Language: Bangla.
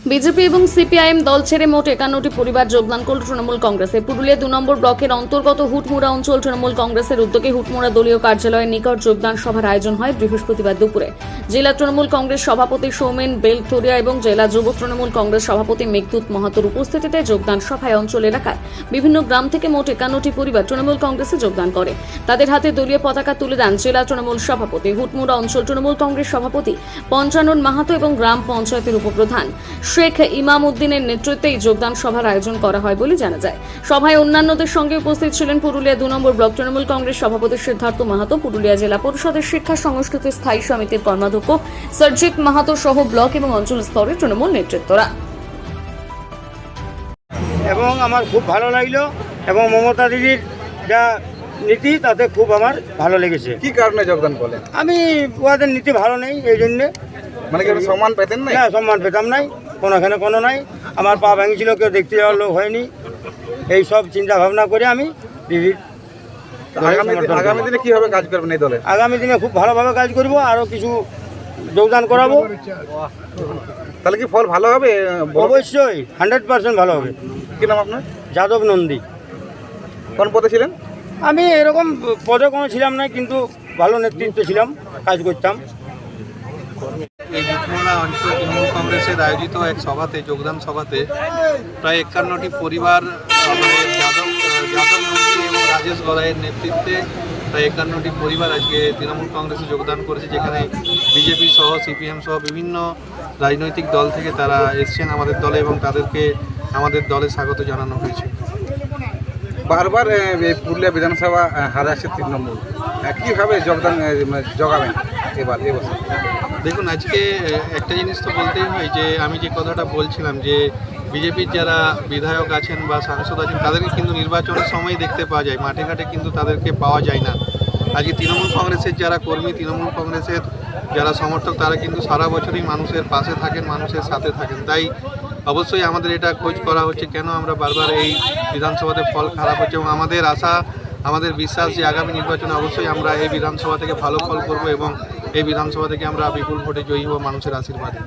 বিজেপি এবং সিপিআইএম দল ছেড়ে মোট 51টি পরিবার যোগদান করল তৃণমূল কংগ্রেসে। পুরুলিয়া 2 নম্বর ব্লকের অন্তর্গত হুটমুড়া অঞ্চল তৃণমূল কংগ্রেসের উদ্যোগে হুটমুড়া দলীয় কার্যালয়ের নিকট যোগদান সভার আয়োজন হয় বৃহস্পতিবার দুপুরে। জেলা তৃণমূল কংগ্রেস সভাপতি সৌমেন বেলথরিয়া এবং জেলা যুব তৃণমূল কংগ্রেস সভাপতি মেঘদূত মাহাতোর উপস্থিতিতে যোগদান সভায় অঞ্চল এলাকার বিভিন্ন গ্রাম থেকে মোট 51টি পরিবার তৃণমূল কংগ্রেসে যোগদান করে। তাদের হাতে দলীয় পতাকা তুলে দেন জেলা তৃণমূল সভাপতি, হুটমুড়া অঞ্চল তৃণমূল কংগ্রেস সভাপতি পঞ্চানন মাহাতো এবং গ্রাম পঞ্চায়েতের উপপ্রধান শেখ ইমাম উদ্দিনের নেতৃত্বে এই যোগদান সভার আয়োজন করা হয় বলে জানা যায়। সভায় অন্যান্যদের সঙ্গে উপস্থিত ছিলেন পুরুলিয়া 2 নম্বর ব্লক তৃণমূল কংগ্রেস সভাপতি সিদ্ধার্থ মাহাতো, পুরুলিয়া জেলা পরিষদের শিক্ষা সংস্কৃতি স্থায়ী সমিতির কর্মাধ্যক্ষ সরজিৎ মাহাতো সহ ব্লক এবং অঞ্চল স্তরের তৃণমূল নেতৃত্বরা। এবং আমার খুব ভালো লাগলো এবং মমতা দিদির যা নীতি তাতে খুব আমার ভালো লেগেছে। কি কারণে যোগদান করলেন? আমি ওদের নীতি ভালো নেই, এই জন্যে। মানে কি আপনি সম্মান পেতেন না? না, সম্মান পেতাম নাই, কোনোখানে কোনো নাই। আমার পা ভেঙেছিল, কেউ দেখতে যাওয়ার লোক হয়নি। এই সব চিন্তা ভাবনা করে আমি দিদির আগামী দিনে কিভাবে কাজ করবেন এই দলে? আগামী দিনে খুব ভালোভাবে কাজ করব, আরও কিছু যোগদান করাবো। তাহলে কি ফল ভালো হবে? অবশ্যই 100% ভালো হবে। কি নাম আপনার? যাদব নন্দী। কোন পদে ছিলেন? আমি এরকম পদে কোনো ছিলাম না, কিন্তু ভালো নেতৃত্ব ছিলাম, কাজ করতাম। এই হুটমুড়া অঞ্চল তৃণমূল কংগ্রেসের আয়োজিত এক সভাতে, যোগদান সভাতে প্রায় 51টি পরিবার যাদব নন্দী এবং রাজেশ গড়াইয়ের নেতৃত্বে প্রায় 51টি পরিবার আজকে তৃণমূল কংগ্রেসে যোগদান করেছে, যেখানে বিজেপি সহ সিপিএম সহ বিভিন্ন রাজনৈতিক দল থেকে তারা এসছেন আমাদের দলে এবং তাদেরকে আমাদের দলে স্বাগত জানানো হয়েছে। বারবার এই পুরুলিয়া বিধানসভা হারে আসছে তৃণমূল, কীভাবে যোগদান জগাবেন এবছর? দেখুন, আজকে একটা জিনিস তো বলতেই হয় যে আমি যে কথাটা বলছিলাম যে বিজেপির যারা বিধায়ক আছেন বা সাংসদ আছেন তাদেরকে কিন্তু নির্বাচনের সময় দেখতে পাওয়া যায়, মাঠে ঘাটে কিন্তু তাদেরকে পাওয়া যায় না। আজকে তৃণমূল কংগ্রেসের যারা কর্মী, তৃণমূল কংগ্রেসের যারা সমর্থক, তারা কিন্তু সারা বছরই মানুষের পাশে থাকেন, মানুষের সাথে থাকেন। তাই অবশ্যই আমাদের এটা খোঁজ করা হচ্ছে কেন আমরা বারবার এই বিধানসভাতে ফল খারাপ হচ্ছে, এবং আমাদের আশা, আমাদের বিশ্বাস যে আগামী নির্বাচনে অবশ্যই আমরা এই বিধানসভা থেকে ভালো ফল করব এবং এই বিধানসভা থেকে আমরা বিপুল ভোটে জয়ী হব মানুষের আশীর্বাদে।